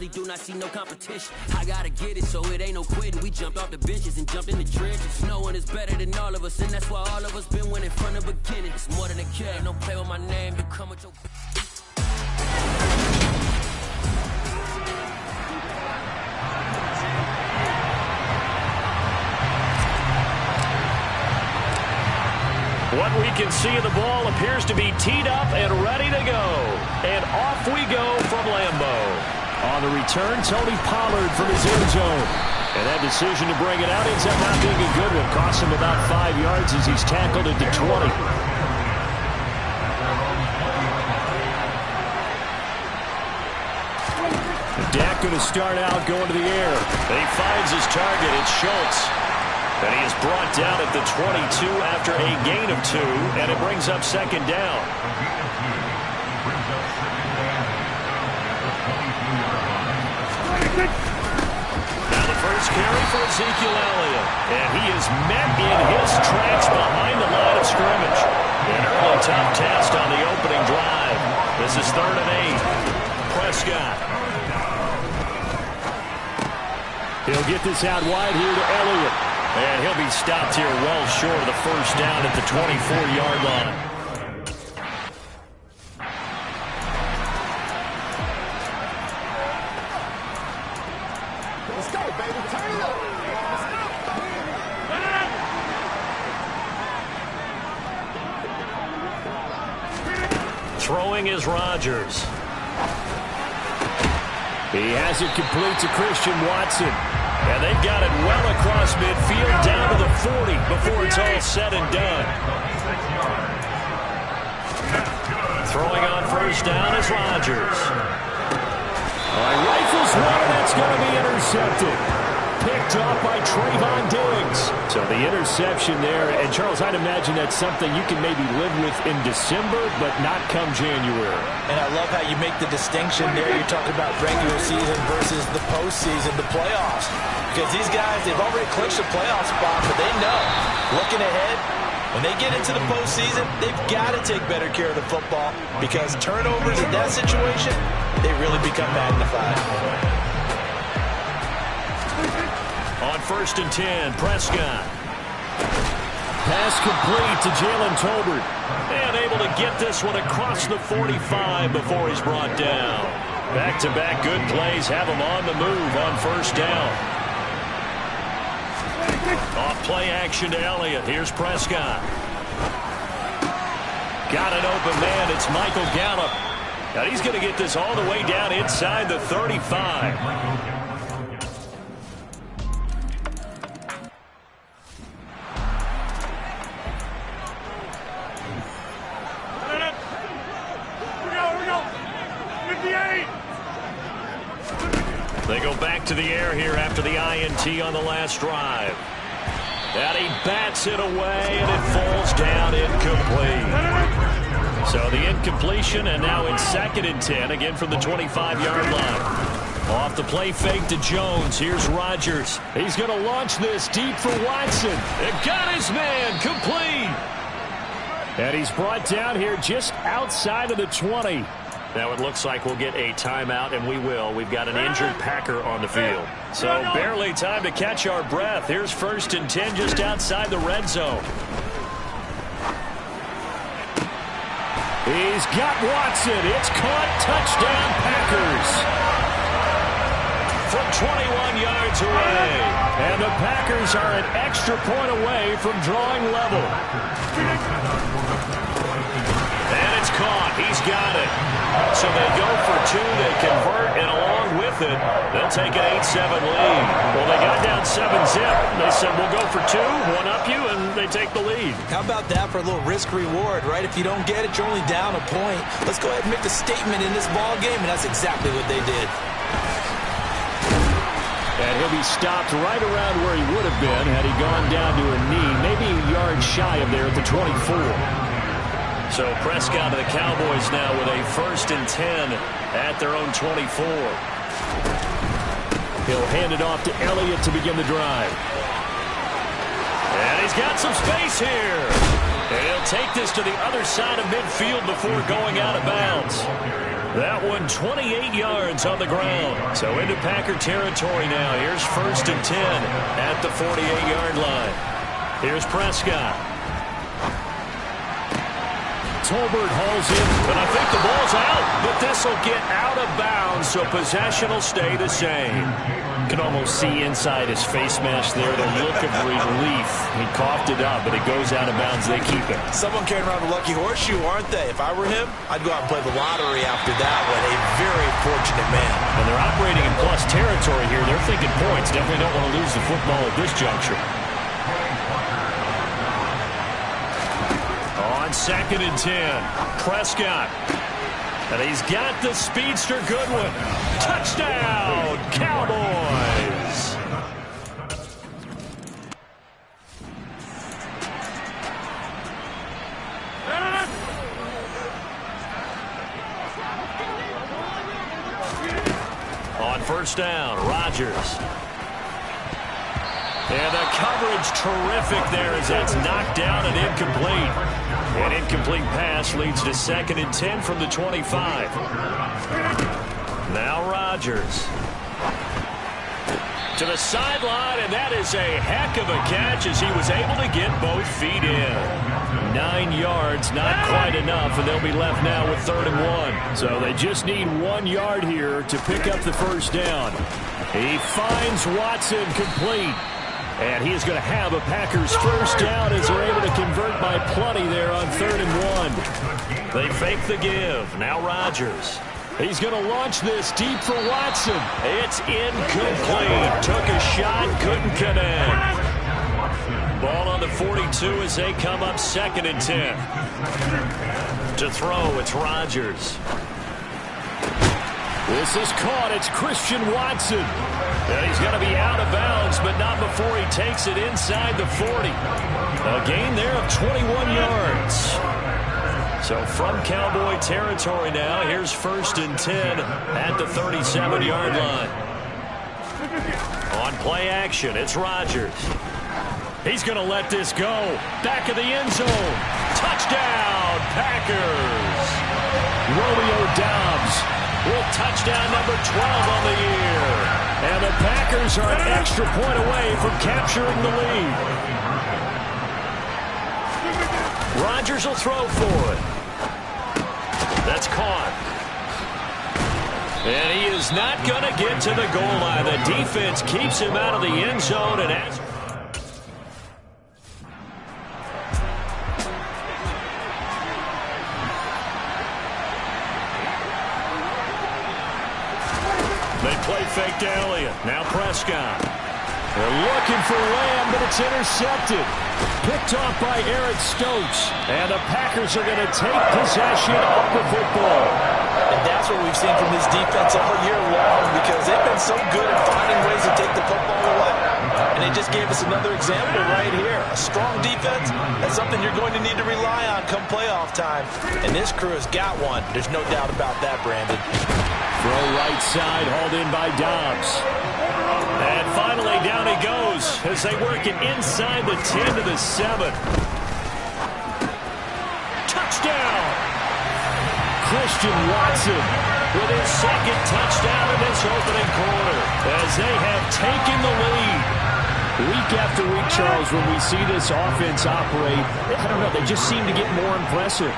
really do not see no competition. I gotta get it, so it ain't no quitting. We jumped off the benches and jumped in the trenches. No one is better than all of us, and that's why all of us been winning from the beginning. It's more than a game, don't play with my name, you come with your... What we can see of the ball appears to be teed up and ready to go. And off we go from Lambeau. On the return, Tony Pollard from his end zone. And that decision to bring it out ends up not being a good one. Costs him about 5 yards as he's tackled at the 20. Dak going to start out going to the air. And he finds his target. It's Schultz. And he is brought down at the 22 after a gain of 2, and it brings up second down. Now the first carry for Ezekiel Elliott, and he is met in his tracks behind the line of scrimmage. An early tough test on the opening drive. This is 3rd and 8. Prescott. He'll get this out wide here to Elliott. And he'll be stopped here well short of the first down at the 24-yard line. Let's go, baby. Turn it up. Throwing is Rodgers. He has it complete to Christian Watson. And they've got it well across midfield down to the 40 before it's all said and done. Throwing on first down is Rodgers. All right, rifles one, and that's going to be intercepted. Picked off by Trayvon Diggs. So the interception there, and Charles, I'd imagine that's something you can maybe live with in December, but not come January. And I love how you make the distinction there. You're talking about regular season versus the postseason, the playoffs. Because these guys, they've already clinched a playoff spot, but they know, looking ahead, when they get into the postseason, they've got to take better care of the football because turnovers in that situation, they really become magnified. On 1st and 10, Prescott. Pass complete to Jalen Tolbert. And able to get this one across the 45 before he's brought down. Back-to-back good plays have him on the move on first down. Off play action to Elliott. Here's Prescott. Got an open man. It's Michael Gallup. Now he's going to get this all the way down inside the 35. They go back to the air here after the INT on the last drive. And he bats it away, and it falls down incomplete. So the incompletion, and now it's 2nd and 10, again from the 25-yard line. Off the play fake to Jones. Here's Rodgers. He's going to launch this deep for Watson. It got his man complete. And he's brought down here just outside of the 20. Now it looks like we'll get a timeout, and we will. We've got an injured Packer on the field. So barely time to catch our breath. Here's 1st and 10 just outside the red zone. He's got Watson. It's caught. Touchdown, Packers. From 21 yards away. And the Packers are an extra point away from drawing level. And it's caught. He's got it. So they go for 2. They convert, and along with it, they'll take an 8-7 lead. Well, they got down 7-zip. They said, we'll go for 2, one up you, and they take the lead. How about that for a little risk-reward, right? If you don't get it, you're only down a point. Let's go ahead and make a statement in this ball game, and that's exactly what they did. And he'll be stopped right around where he would have been had he gone down to a knee, maybe a yard shy of there at the 24. So Prescott of the Cowboys now with a 1st and 10 at their own 24. He'll hand it off to Elliott to begin the drive. And he's got some space here. And he'll take this to the other side of midfield before going out of bounds. That one 28 yards on the ground. So into Packer territory now. Here's 1st and 10 at the 48-yard line. Here's Prescott. Tolbert hauls in, and I think the ball's out, but this will get out of bounds, so possession will stay the same. You can almost see inside his face mask there the look of relief. He coughed it up, but it goes out of bounds. They keep it. Someone carrying around a lucky horseshoe, aren't they? If I were him, I'd go out and play the lottery after that one. A very fortunate man. And they're operating in plus territory here. They're thinking points. Definitely don't want to lose the football at this juncture. On 2nd and 10, Prescott. And he's got the speedster Goodwin. Touchdown, Cowboys! On 1st down, Rodgers. And the coverage terrific there as that's knocked down and incomplete. An incomplete pass leads to 2nd and 10 from the 25. Now Rodgers. To the sideline, and that is a heck of a catch as he was able to get both feet in. 9 yards, not quite enough, and they'll be left now with 3rd and 1. So they just need 1 yard here to pick up the 1st down. He finds Watson complete. And he is going to have a Packers 1st down as they're able to convert by plenty there on 3rd and 1. They fake the give. Now Rodgers. He's going to launch this deep for Watson. It's incomplete. Took a shot, couldn't connect. Ball on the 42 as they come up 2nd and 10. To throw, it's Rodgers. This is caught. It's Christian Watson. And he's going to be out of bounds, but not before he takes it inside the 40. A gain there of 21 yards. So from Cowboy territory now, here's 1st and 10 at the 37-yard line. On play action, it's Rodgers. He's going to let this go. Back of the end zone. Touchdown, Packers. Romeo Doubs with touchdown number 12 on the year. And the Packers are an extra point away from capturing the lead. Rodgers will throw for it. That's caught. And he is not going to get to the goal line. The defense keeps him out of the end zone. And as they play fake to Elliott. Now Prescott. They're looking for Lamb, but it's intercepted. Picked off by Eric Stokes. And the Packers are going to take possession of the football. And that's what we've seen from this defense all year long, because they've been so good at finding ways to take the football away. And they just gave us another example right here. A strong defense, that's something you're going to need to rely on come playoff time. And this crew has got one. There's no doubt about that, Brandon. Throw right side, hauled in by Dobbs. And finally, down he goes as they work it inside the 10 to the 7. Touchdown! Christian Watson with his 2nd touchdown in this opening quarter as they have taken the lead. Week after week, Charles, when we see this offense operate, I don't know, they just seem to get more impressive.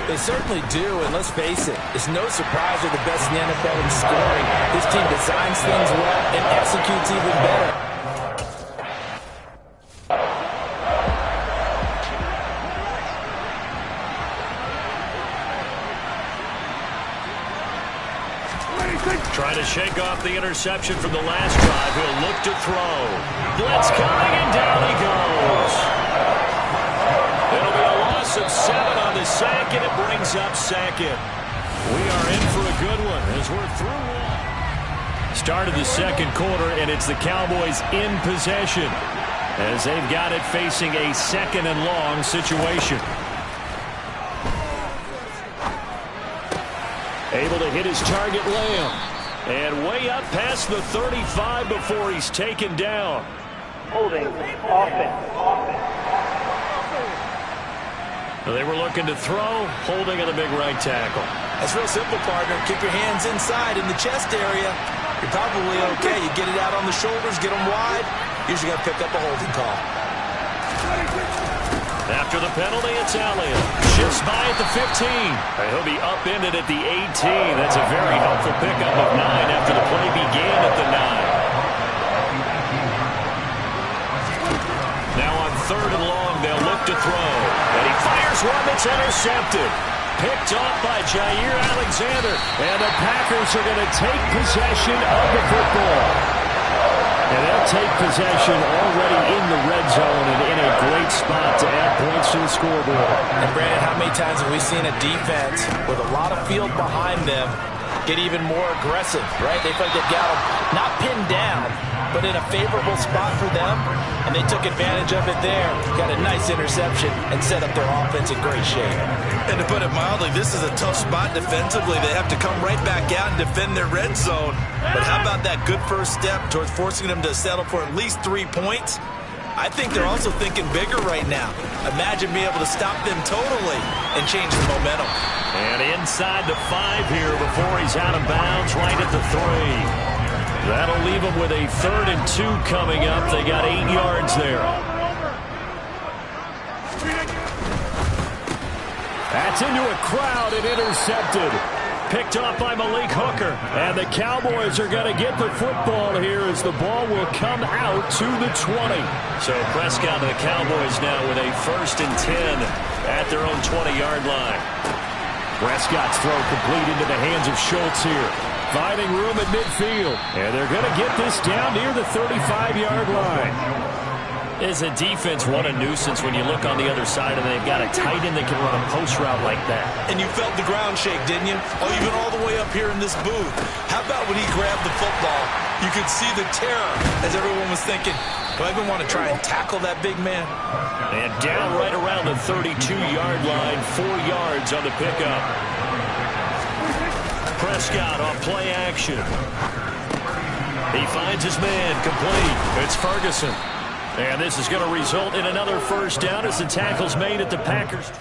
They certainly do, and let's face it, it's no surprise they're the best in the NFL in scoring. This team designs things well and executes even better. Trying to shake off the interception from the last drive. He'll look to throw. Blitz coming, and down he goes. It'll be a loss of 7 on the sack, and it brings up 2nd. We are in for a good one as we're through. Start of the 2nd quarter, and it's the Cowboys in possession as they've got it facing a 2nd and long situation. Able to hit his target, Lamb. And way up past the 35 before he's taken down. Holding offense. They were looking to throw, holding on the big right tackle. It's real simple, partner. Keep your hands inside in the chest area. You're probably okay. You get it out on the shoulders, get them wide. Usually going to pick up a holding call. After the penalty, it's Elliott. Shifts by at the 15. He'll be upended at the 18. That's a very helpful pickup of 9 after the play began at the 9. Now on 3rd and long, they'll look to throw. And he fires one that's intercepted. Picked off by Jair Alexander. And the Packers are going to take possession of the football. And they'll take possession already in the red zone and in a great spot to add points to the scoreboard. And Brandon, how many times have we seen a defense with a lot of field behind them get even more aggressive, right? They feel like they've got them not pinned down, but in a favorable spot for them, and they took advantage of it there. Got a nice interception and set up their offense in great shape. And to put it mildly, this is a tough spot defensively. They have to come right back out and defend their red zone. But how about that good first step towards forcing them to settle for at least 3 points? I think they're also thinking bigger right now. Imagine being able to stop them totally and change the momentum. And inside the 5 here before he's out of bounds right at the 3. That'll leave them with a 3rd and 2 coming up. They got 8 yards there. That's into a crowd and intercepted. Picked off by Malik Hooker. And the Cowboys are going to get the football here as the ball will come out to the 20. So Prescott and the Cowboys now with a 1st and 10 at their own 20-yard line. Prescott's throw complete into the hands of Schultz here. Finding room at midfield. And they're going to get this down near the 35-yard line. Is a defense what a nuisance when you look on the other side and they've got a tight end that can run a post route like that. And you felt the ground shake, didn't you? Oh, even all the way up here in this booth. How about when he grabbed the football? You could see the terror as everyone was thinking, do I even want to try and tackle that big man? And down right around the 32-yard line, 4 yards on the pickup. Prescott on play action. He finds his man complete. It's Ferguson. And this is going to result in another 1st down as the tackle's made at the Packers.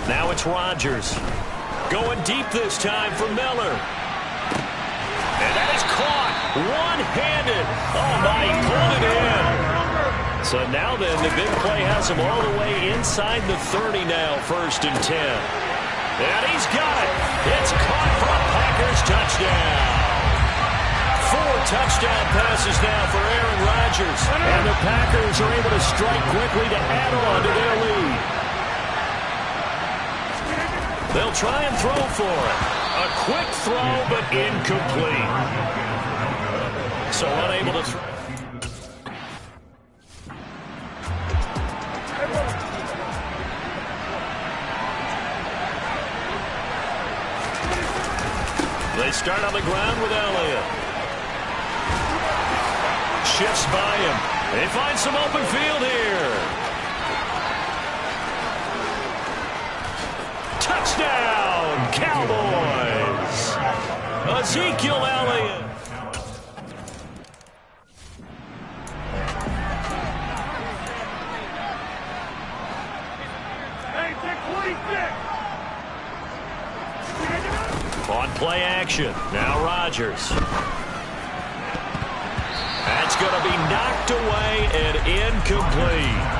Now it's Rodgers. Going deep this time for Miller. And that is caught. One-handed. Oh, my, he pulled it in. So now then, the big play has him all the way inside the 30 now, 1st and 10. And he's got it. It's caught for a Packers touchdown. 4 touchdown passes now for Aaron Rodgers. And the Packers are able to strike quickly to add on to their lead. They'll try and throw for it. A quick throw, but incomplete. So unable to throw. They start on the ground with Elliott. Shifts by him. They find some open field here. Touchdown, Cowboys! Ezekiel Elliott. On play action, now Rodgers. That's going to be knocked away and incomplete.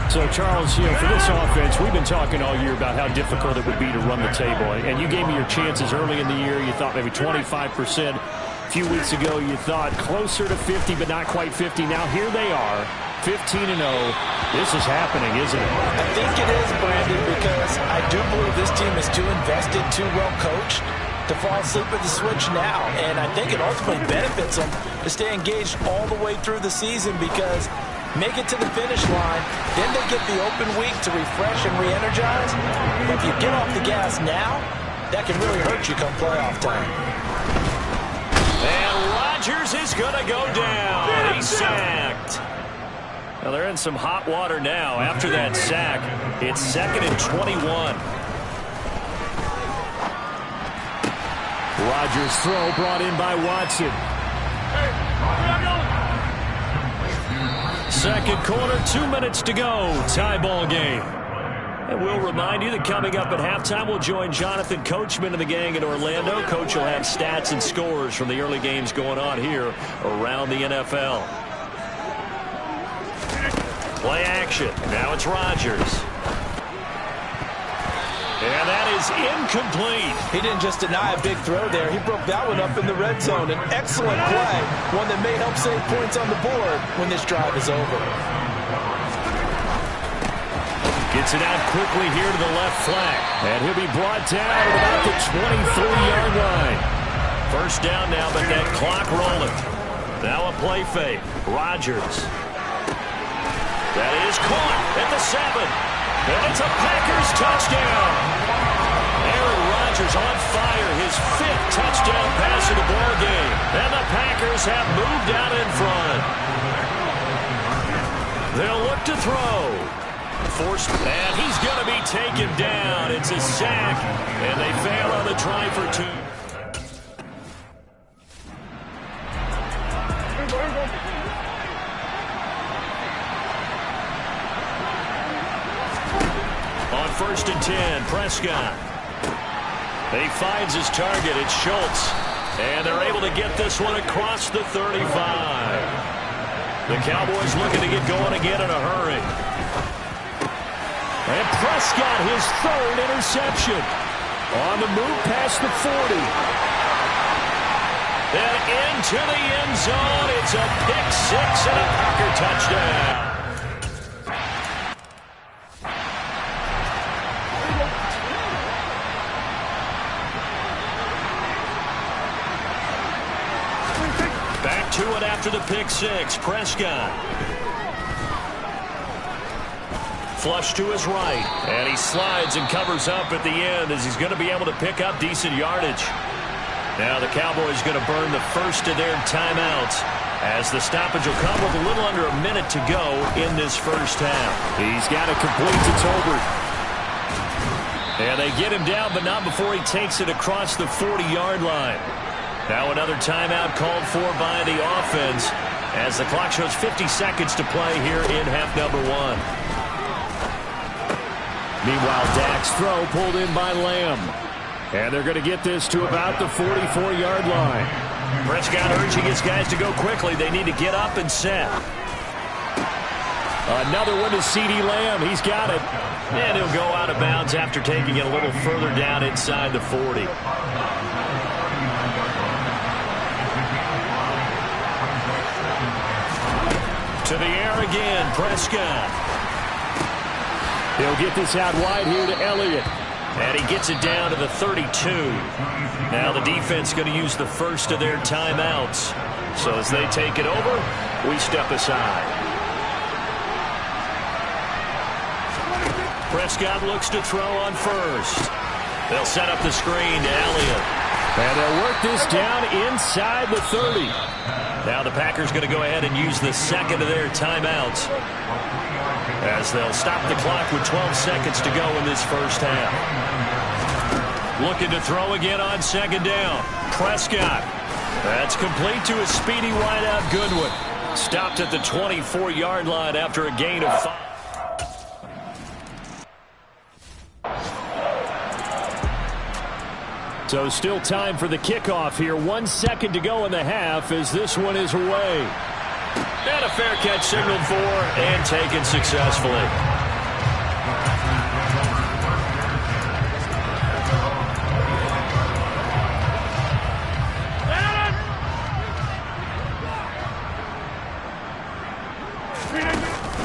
So, Charles, for this offense, we've been talking all year about how difficult it would be to run the table. And you gave me your chances early in the year. You thought maybe 25%. A few weeks ago, you thought closer to 50, but not quite 50. Now, here they are, 15-0. This is happening, isn't it? I think it is, Brandon, because I do believe this team is too invested, too well coached to fall asleep at the switch now. And I think it ultimately benefits them to stay engaged all the way through the season because make it to the finish line, then they get the open week to refresh and re-energize. But if you get off the gas now, that can really hurt you come playoff time. Rodgers is going to go down. He's sacked. Well, they're in some hot water now. After that sack, it's 2nd and 21. Rodgers' throw brought in by Watson. Second quarter, 2 minutes to go. Tie ball game. And we'll remind you that coming up at halftime, we'll join Jonathan Coachman and the gang in Orlando. Coach will have stats and scores from the early games going on here around the NFL. Play action. Now it's Rodgers. And that is incomplete. He didn't just deny a big throw there. He broke that one up in the red zone. An excellent play. One that may help save points on the board when this drive is over. Gets it out quickly here to the left flank. And he'll be brought down at about the 23-yard line. First down now, but that clock rolling. Now a play fake. Rodgers. That is caught at the 7. And it's a Packers touchdown. Aaron Rodgers on fire. His 5th touchdown pass of the ball game. And the Packers have moved out in front. They'll look to throw. Forced, and he's going to be taken down. It's a sack, and they fail on the try for 2. On 1st and 10, Prescott. He finds his target. It's Schultz, and they're able to get this one across the 35. The Cowboys looking to get going again in a hurry. And Prescott, his 3rd interception. On the move past the 40. Then into the end zone. It's a pick 6 and a Packer touchdown. Back to it after the pick 6. Prescott. Flush to his right, and he slides and covers up at the end as he's going to be able to pick up decent yardage. Now the Cowboys going to burn the first of their timeouts as the stoppage will come with a little under a minute to go in this first half. He's got it complete to Tolbert. And they get him down, but not before he takes it across the 40-yard line. Now another timeout called for by the offense as the clock shows 50 seconds to play here in half number 1. Meanwhile, Dak's throw pulled in by Lamb. And they're going to get this to about the 44-yard line. Prescott urging his guys to go quickly. They need to get up and set. Another one to CeeDee Lamb. He's got it. And he'll go out of bounds after taking it a little further down inside the 40. To the air again, Prescott. He'll get this out wide here to Elliott. And he gets it down to the 32. Now the defense going to use the first of their timeouts. So as they take it over, we step aside. Prescott looks to throw on first. They'll set up the screen to Elliott. And they'll work this down inside the 30. Now the Packers going to go ahead and use the second of their timeouts as they'll stop the clock with 12 seconds to go in this first half. Looking to throw again on 2nd down. Prescott. That's complete to a speedy wideout Goodwin. Stopped at the 24-yard line after a gain of 5. So still time for the kickoff here. 1 second to go in the half as this one is away. And a fair catch signaled for and taken successfully.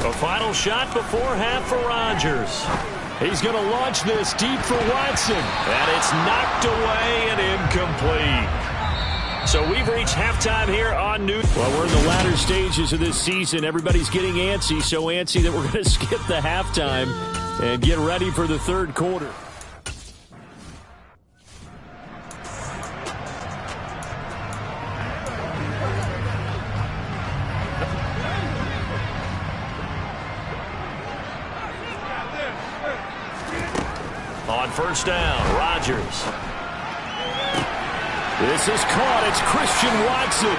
A final shot before half for Rodgers. He's going to launch this deep for Watson. And it's knocked away and incomplete. So we've reached halftime here on New. Well, we're in the latter stages of this season. Everybody's getting antsy, so antsy that we're going to skip the halftime and get ready for the third quarter. On first down, Rodgers. This is caught. It's Christian Watson.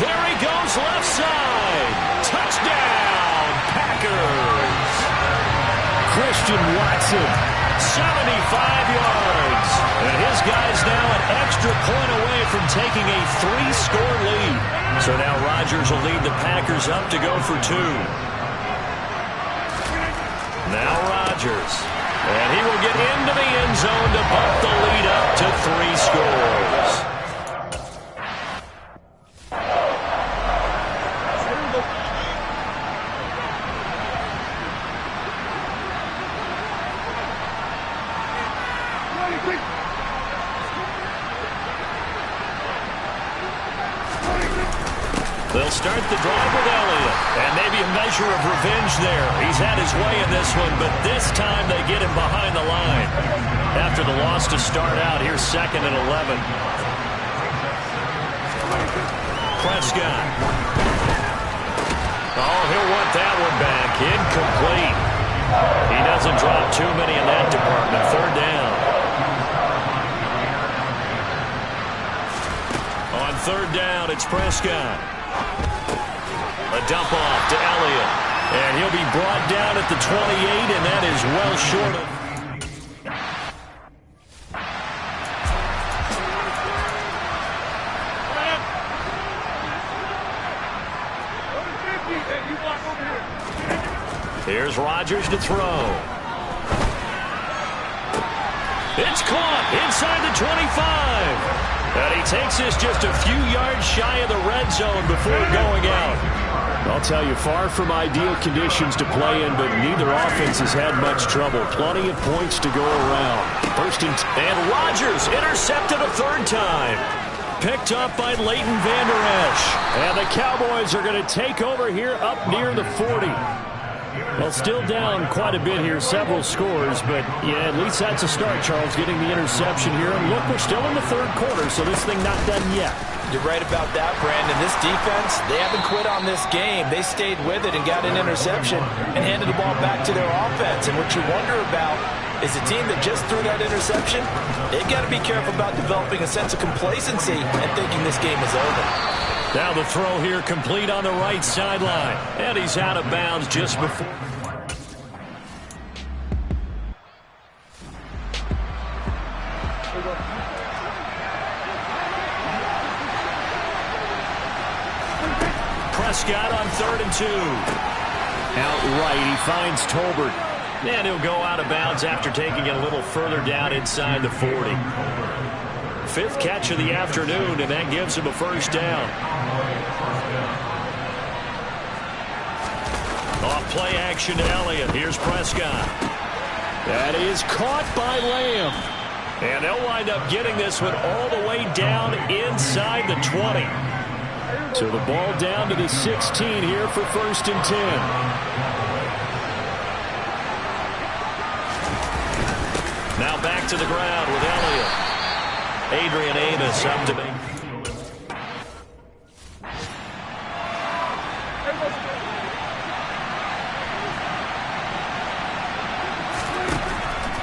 There he goes, left side. Touchdown, Packers. Christian Watson. 75 yards. And his guy's now an extra point away from taking a 3-score lead. So now Rodgers will lead the Packers up to go for 2. Now Rodgers. And he will get into the end zone to bump the lead up to 3 scores. They'll start the drive with Elliott. And maybe a measure of revenge there. He's had his way in this one, but this time they get him behind the line. After the loss to start out, here's 2nd and 11. Prescott. Oh, he'll want that one back. Incomplete. He doesn't drop too many in that department. 3rd down. On 3rd down, it's Prescott. A dump off to Elliott. And he'll be brought down at the 28, and that is well short of. Here's Rodgers to throw. It's caught inside the 25. And he takes this just a few yards shy of the red zone before going out. I'll tell you, far from ideal conditions to play in, but neither offense has had much trouble. Plenty of points to go around. And Rodgers intercepted a 3rd time. Picked up by Leighton Vander Esch. And the Cowboys are going to take over here up near the 40. Well, still down quite a bit here, several scores, but yeah, at least that's a start, Charles, getting the interception here. And look, we're still in the 3rd quarter, so this thing not done yet. You're right about that, Brandon. This defense, they haven't quit on this game. They stayed with it and got an interception and handed the ball back to their offense. And what you wonder about is a team that just threw that interception, they've got to be careful about developing a sense of complacency and thinking this game is over. Now the throw here complete on the right sideline. And he's out of bounds just before. Prescott on 3rd and 2. Outright, he finds Tolbert. And he'll go out of bounds after taking it a little further down inside the 40. 5th catch of the afternoon, and that gives him a 1st down. Off play action to Elliott. Here's Prescott. That is caught by Lamb. And they'll wind up getting this one all the way down inside the 20. So the ball down to the 16 here for 1st and 10. Now back to the ground with Elliott. Adrian Amos up to make.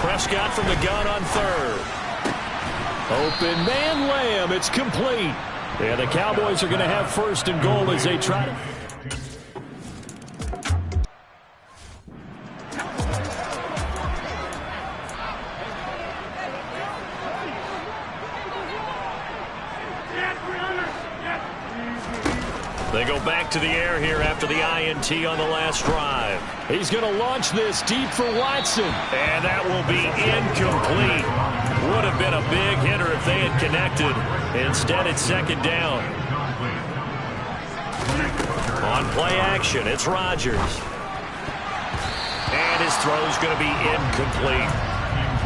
Prescott from the gun on 3rd. Open man Lamb. It's complete. Yeah, the Cowboys are going to have 1st and goal as they try to. They go back to the air here after the INT on the last drive. He's going to launch this deep for Watson. And that will be incomplete. Would have been a big hitter if they had connected. Instead, it's 2nd down. On play action, it's Rodgers. And his throw's going to be incomplete.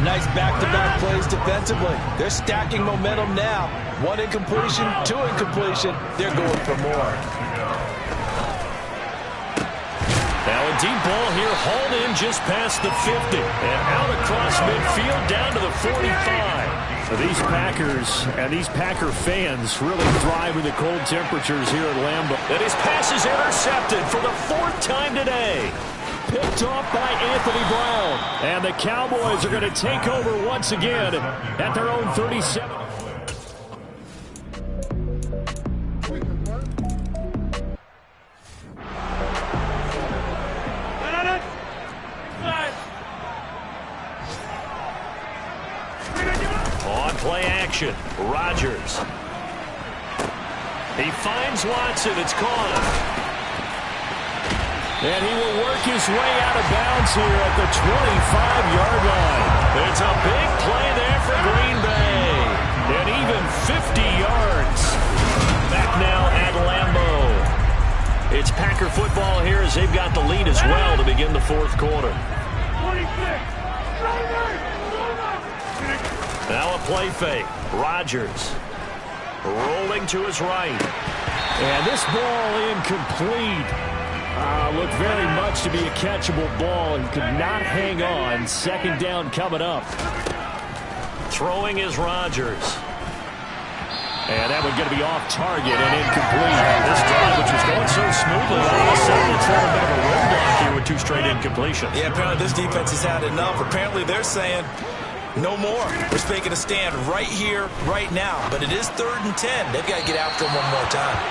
Nice back-to-back plays defensively. They're stacking momentum now. 1 incompletion, 2 incompletion. They're going for more. Now a deep ball here, hauled in just past the 50. And out across midfield down to the 45. So these Packers and these Packer fans really thrive in the cold temperatures here at Lambeau. And his pass is intercepted for the 4th time today. picked off by Anthony Brown. And the Cowboys are going to take over once again at their own 37. On play action, Rodgers. He finds Watson. It's caught. And he will work his way out of bounds here at the 25-yard line. It's a big play there for Green Bay. And even 50 yards. Back now at Lambeau. It's Packer football here as they've got the lead as well to begin the fourth quarter. Now a play fake. Rodgers rolling to his right. And this ball incomplete. Looked very much to be a catchable ball and could not hang on. Second down coming up. Throwing is Rodgers. And that one's going to be off target and incomplete. This drive, which was going so smoothly, all of a sudden it's had a bit of a roadblock here with 2 straight incompletions. Yeah, apparently this defense has had enough. Apparently they're saying no more. We're making a stand right here, right now. But it is 3rd and 10. They've got to get after him one more time.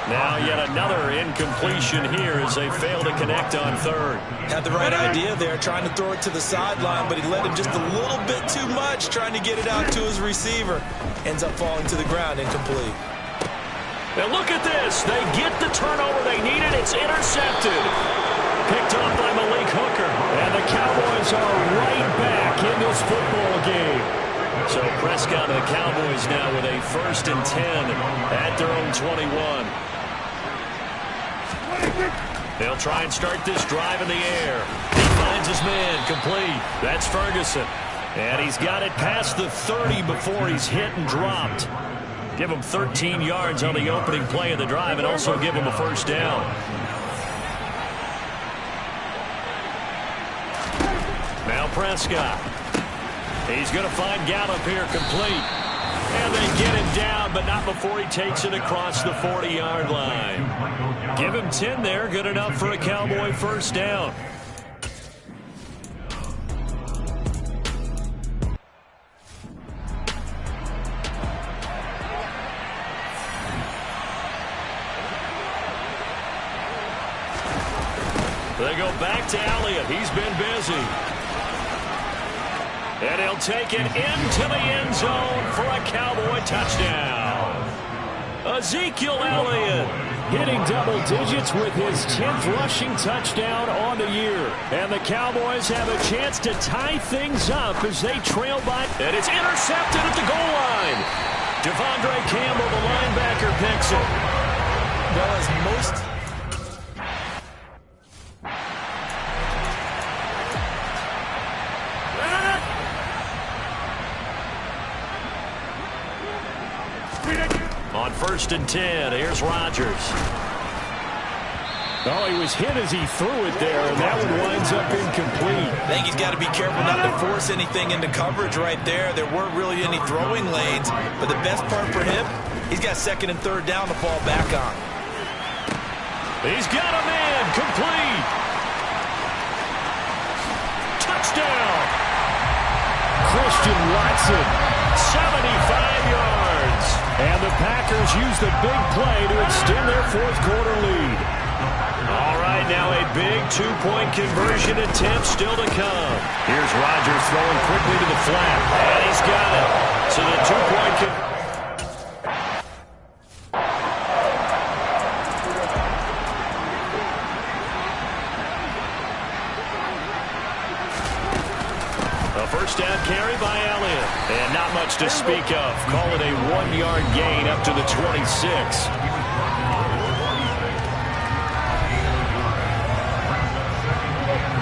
Now yet another incompletion here as they fail to connect on 3rd. Had the right idea there, trying to throw it to the sideline, but he let him just a little bit too much, trying to get it out to his receiver. Ends up falling to the ground, incomplete. Now look at this. They get the turnover they needed. It's intercepted. Picked off by Malik Hooker. And the Cowboys are right back in this football game. So Prescott and the Cowboys now with a 1st and 10 at their own 21. They'll try and start this drive in the air. He finds his man, complete. That's Ferguson. And he's got it past the 30 before he's hit and dropped. Give him 13 yards on the opening play of the drive and also give him a 1st down. Now Prescott. He's going to find Gallup here, complete. And they get him down, but not before he takes it across the 40-yard line. Give him 10 there, good enough for a Cowboy 1st down. They go back to Elliott. He's been busy. And he'll take it into the end zone for a Cowboy touchdown. Ezekiel Elliott hitting double digits with his 10th rushing touchdown on the year. And the Cowboys have a chance to tie things up as they trail by. And it's intercepted at the goal line. Devondre Campbell, the linebacker, picks it. Well, as most... On 1st and 10, here's Rodgers. Oh, he was hit as he threw it there, and that one winds up incomplete. I think he's got to be careful not to force anything into coverage right there. There weren't really any throwing lanes, but the best part for him, he's got 2nd and 3rd down to fall back on. He's got a man, complete. Touchdown. Christian Watson. 75 yards. And the Packers use the big play to extend their 4th quarter lead. All right, now a big 2-point conversion attempt still to come. Here's Rodgers throwing quickly to the flat. And he's got it. So the 2-point conversion. A 1st down carry by Elliott. And not much to speak of. Call it a 1-yard gain up to the 26.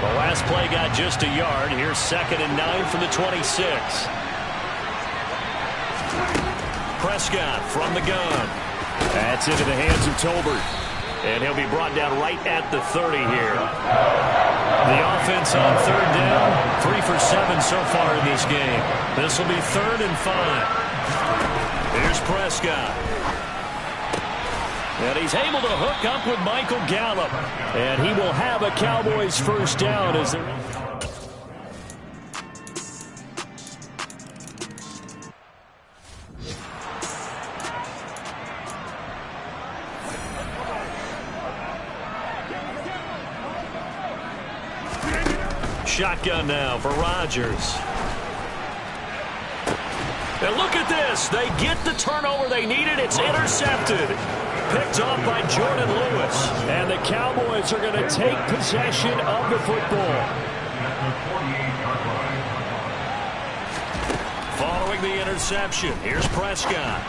The last play got just a yard. Here's 2nd and 9 from the 26. Prescott from the gun. That's into the hands of Tolbert. And he'll be brought down right at the 30 here. The offense on 3rd down, 3 for 7 so far in this game. This will be 3rd and 5. Here's Prescott. And he's able to hook up with Michael Gallup. And he will have a Cowboys first down as they're... Shotgun now for Rodgers. And look at this. They get the turnover they needed. It's intercepted. Picked off by Jordan Lewis. And the Cowboys are going to take possession of the football. Following the interception, here's Prescott.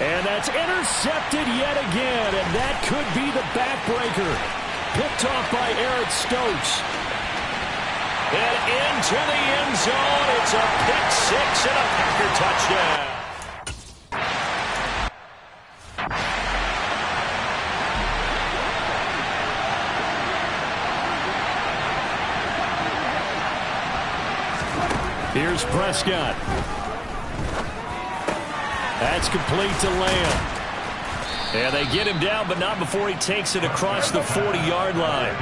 And that's intercepted yet again. And that could be the backbreaker. Picked off by Eric Stokes. And into the end zone. It's a pick six and a Packer touchdown. Here's Prescott. That's complete to Lamb. And they get him down, but not before he takes it across the 40-yard line.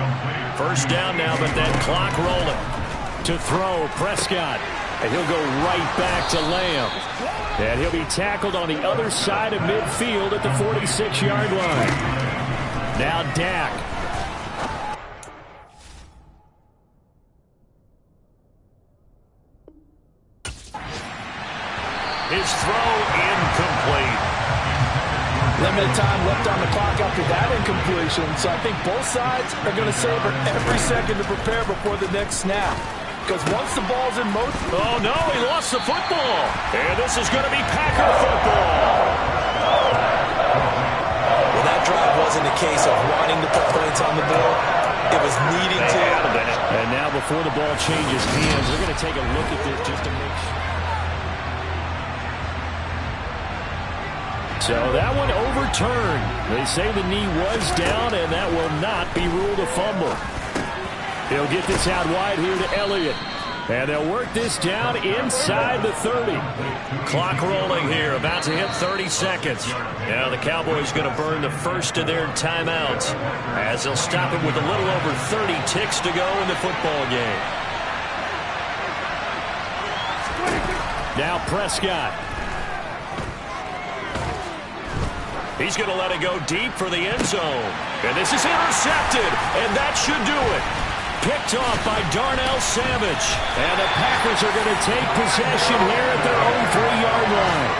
First down now, but that clock rolling. To throw, Prescott. And he'll go right back to Lamb. And he'll be tackled on the other side of midfield at the 46-yard line. Now Dak. His throw incomplete. Limited time left on the clock after that incompletion, so I think both sides are going to savor every second to prepare before the next snap. Because once the ball's in motion... Oh, no, he lost the football. And this is going to be Packer football. Well, that drive wasn't a case of wanting to put points on the board. It was needing to. And now before the ball changes hands, we're going to take a look at this just to make sure. So that one overturned. They say the knee was down, and that will not be ruled a fumble. He'll get this out wide here to Elliott. And they'll work this down inside the 30. Clock rolling here, about to hit 30 seconds. Now the Cowboys going to burn the first of their timeouts as they'll stop it with a little over 30 ticks to go in the football game. Now Prescott. He's going to let it go deep for the end zone. And this is intercepted, and that should do it. Picked off by Darnell Savage. And the Packers are going to take possession here at their own 3-yard line.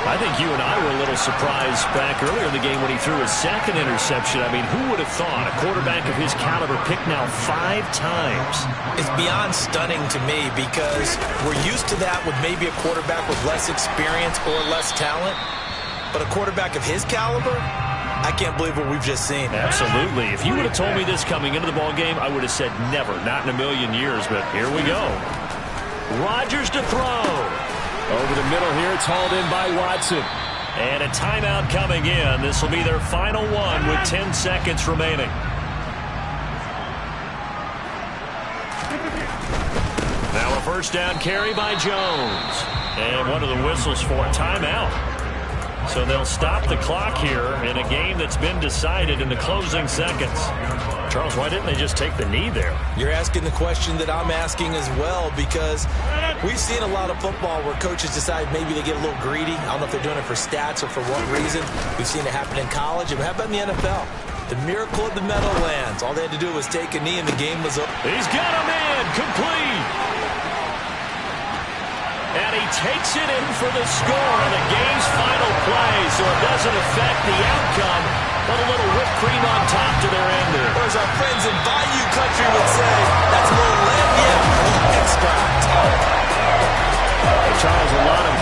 I think you and I were a little surprised back earlier in the game when he threw his second interception. I mean, who would have thought a quarterback of his caliber picked now 5 times? It's beyond stunning to me because we're used to that with maybe a quarterback with less experience or less talent. But a quarterback of his caliber, I can't believe what we've just seen. Absolutely. If you would have told me this coming into the ball game, I would have said never, not in a million years, but here we go. Rodgers to throw. Over the middle here, it's hauled in by Watson. And a timeout coming in. This will be their final one with 10 seconds remaining. Now a first down carry by Jones. And one of the whistles for a timeout. So they'll stop the clock here in a game that's been decided in the closing seconds. Charles, why didn't they just take the knee there? You're asking the question that I'm asking as well, because we've seen a lot of football where coaches decide maybe they get a little greedy. I don't know if they're doing it for stats or for what reason. We've seen it happen in college. And how about in the NFL? The miracle of the Meadowlands. All they had to do was take a knee and the game was over. He's got a man complete. And he takes it in for the score on the game's final play, so it doesn't affect the outcome, but a little whipped cream on top to their ender. Or as our friends in Bayou Country would say, that's a little lagniappe, a little extra. Charles, a lot of